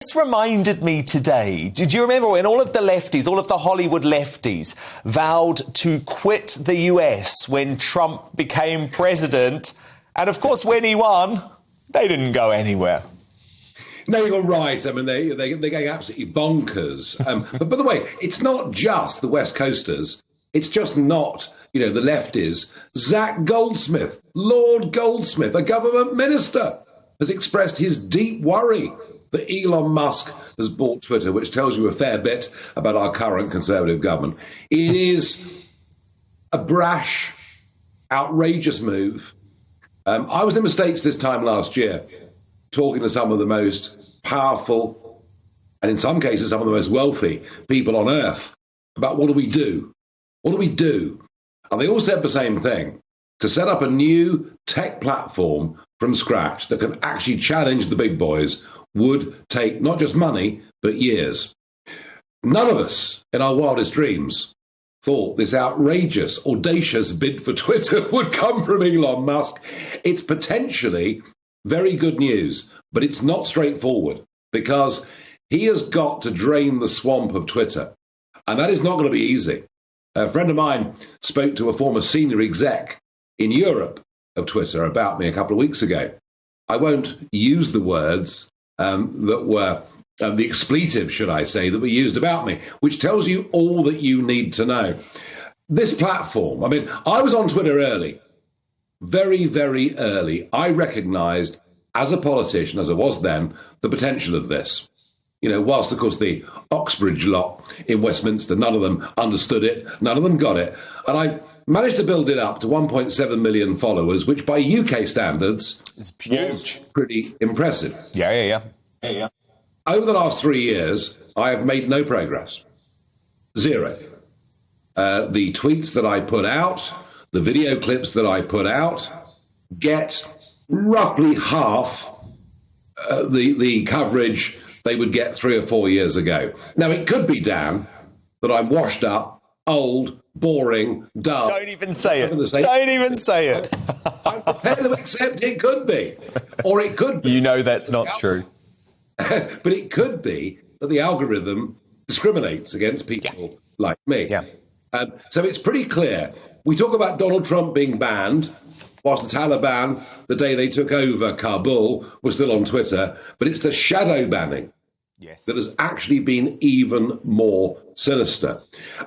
This reminded me today, did you remember when all of the lefties, all of the Hollywood lefties, vowed to quit the US when Trump became president? And of course, when he won, they didn't go anywhere. No, you're right. I mean, they're going absolutely bonkers. But by the way, it's not just the West Coasters. It's just not, the lefties. Zach Goldsmith, Lord Goldsmith, a government minister, has expressed his deep worry that Elon Musk has bought Twitter, which tells you a fair bit about our current Conservative government. It is a brash, outrageous move. I was in the States this time last year, talking to some of the most powerful, and in some cases, some of the most wealthy people on earth about what do we do? What do we do? And they all said the same thing: to set up a new tech platform from scratch that can actually challenge the big boys would take not just money, but years. None of us in our wildest dreams thought this outrageous, audacious bid for Twitter would come from Elon Musk. It's potentially very good news, but it's not straightforward because he has got to drain the swamp of Twitter. And that is not going to be easy. A friend of mine spoke to a former senior exec in Europe of Twitter about me a couple of weeks ago. I won't use the words that were the expletive, should I say, that were used about me, which tells you all that you need to know. This platform, I was on Twitter early, very, very early. I recognized as a politician, as I was then, the potential of this. Whilst, of course, the Oxbridge lot in Westminster, none of them understood it, none of them got it. And I managed to build it up to 1.7 million followers, which by UK standards is huge. Pretty impressive. Yeah. Over the last 3 years, I have made no progress. Zero. The tweets that I put out, the video clips that I put out, get roughly half the coverage they would get 3 or 4 years ago. Now, it could be, Dan, that I'm washed up, old, boring, dull. Don't even say it. Don't even say it. I'm prepared to accept it could be. Or it could be. That's not true. But it could be that the algorithm discriminates against people like me. Yeah. So it's pretty clear. We talk about Donald Trump being banned, whilst the Taliban, the day they took over Kabul, was still on Twitter. But it's the shadow banning that has actually been even more sinister.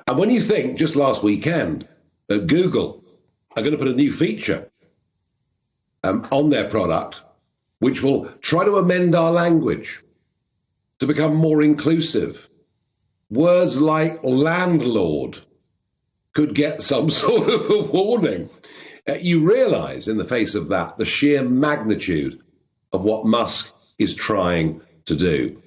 And when you think, just last weekend, that Google are going to put a new feature on their product, which will try to amend our language to become more inclusive. Words like landlord could get some sort of a warning. You realize in the face of that, the sheer magnitude of what Musk is trying to do.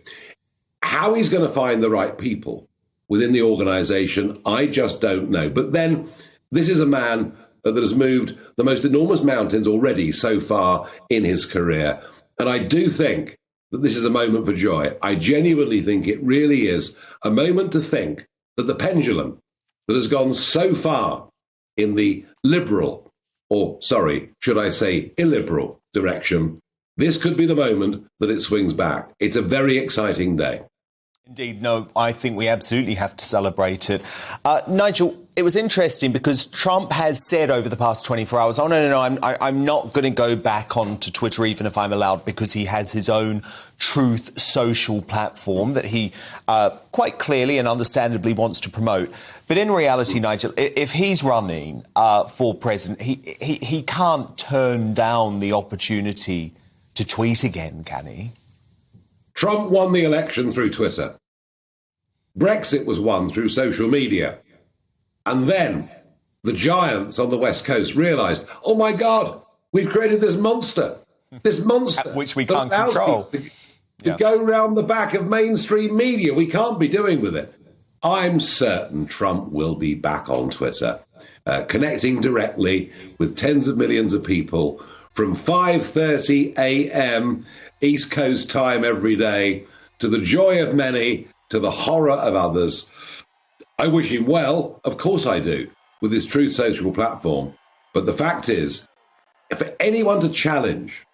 How he's going to find the right people within the organization, I just don't know. But then this is a man that has moved the most enormous mountains already so far in his career. And I do think that this is a moment for joy. I genuinely think it really is a moment to think that the pendulum that has gone so far in the liberal, or should I say illiberal direction, this could be the moment that it swings back. It's a very exciting day. Indeed, no, I think we absolutely have to celebrate it. Nigel, it was interesting because Trump has said over the past 24 hours, I'm not going to go back onto Twitter even if I'm allowed, because he has his own Truth Social platform that he quite clearly and understandably wants to promote. But in reality, Nigel, if he's running for president, he can't turn down the opportunity to tweet again, can he? Trump won the election through Twitter. Brexit was won through social media. And then the giants on the West Coast realized, oh my God, we've created this monster, which we can't control. To go round the back of mainstream media. We can't be doing with it. I'm certain Trump will be back on Twitter, connecting directly with tens of millions of people from 5:30 a.m. East Coast time every day, to the joy of many, to the horror of others. I wish him well, of course I do, with his Truth Social platform. But the fact is, for anyone to challenge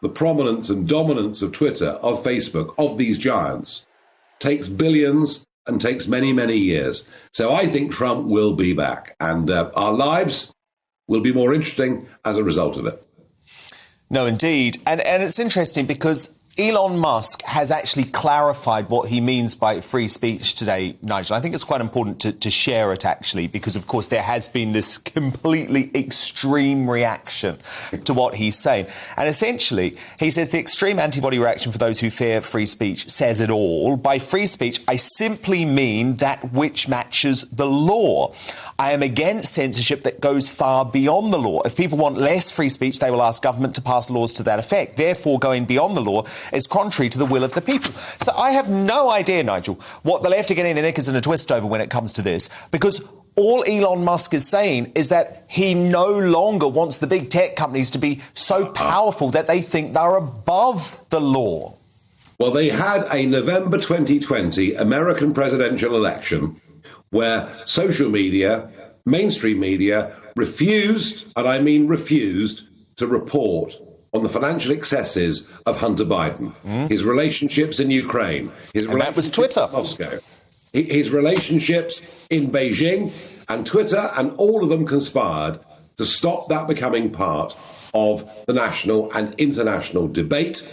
the prominence and dominance of Twitter, of Facebook, of these giants, takes billions and takes many, many years. So I think Trump will be back, and our lives will be more interesting as a result of it. No, indeed. And it's interesting because Elon Musk has actually clarified what he means by free speech today, Nigel. I think it's quite important to share it, actually, because, of course, there has been this completely extreme reaction to what he's saying. And essentially, he says the extreme antibody reaction for those who fear free speech says it all. By free speech, I simply mean that which matches the law. I am against censorship that goes far beyond the law. If people want less free speech, they will ask government to pass laws to that effect. Therefore, going beyond the law is contrary to the will of the people. So I have no idea, Nigel, what the left are getting their knickers in a twist over when it comes to this, because all Elon Musk is saying is that he no longer wants the big tech companies to be so powerful that they think they're above the law. Well, they had a November 2020 American presidential election where social media, mainstream media, refused, and I mean refused, to report on the financial excesses of Hunter Biden, his relationships in Ukraine, his and that was Twitter, in Moscow, his relationships in Beijing, and Twitter, and all of them conspired to stop that becoming part of the national and international debate.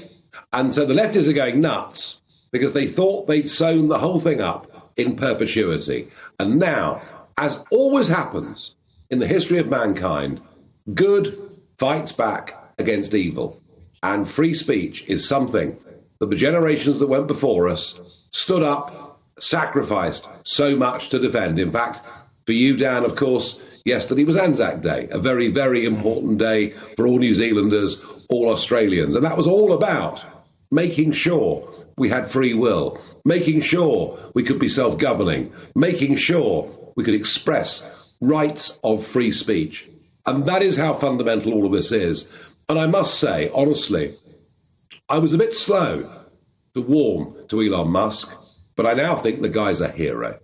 And so the leftists are going nuts because they thought they'd sewn the whole thing up in perpetuity. And now, as always happens in the history of mankind, good fights back against evil. And free speech is something that the generations that went before us stood up, sacrificed so much to defend. In fact, for you, Dan, of course, yesterday was Anzac Day, a very, very important day for all New Zealanders, all Australians. And that was all about making sure we had free will, making sure we could be self-governing, making sure we could express rights of free speech. And that is how fundamental all of this is. And I must say, honestly, I was a bit slow to warm to Elon Musk, but I now think the guy's a hero.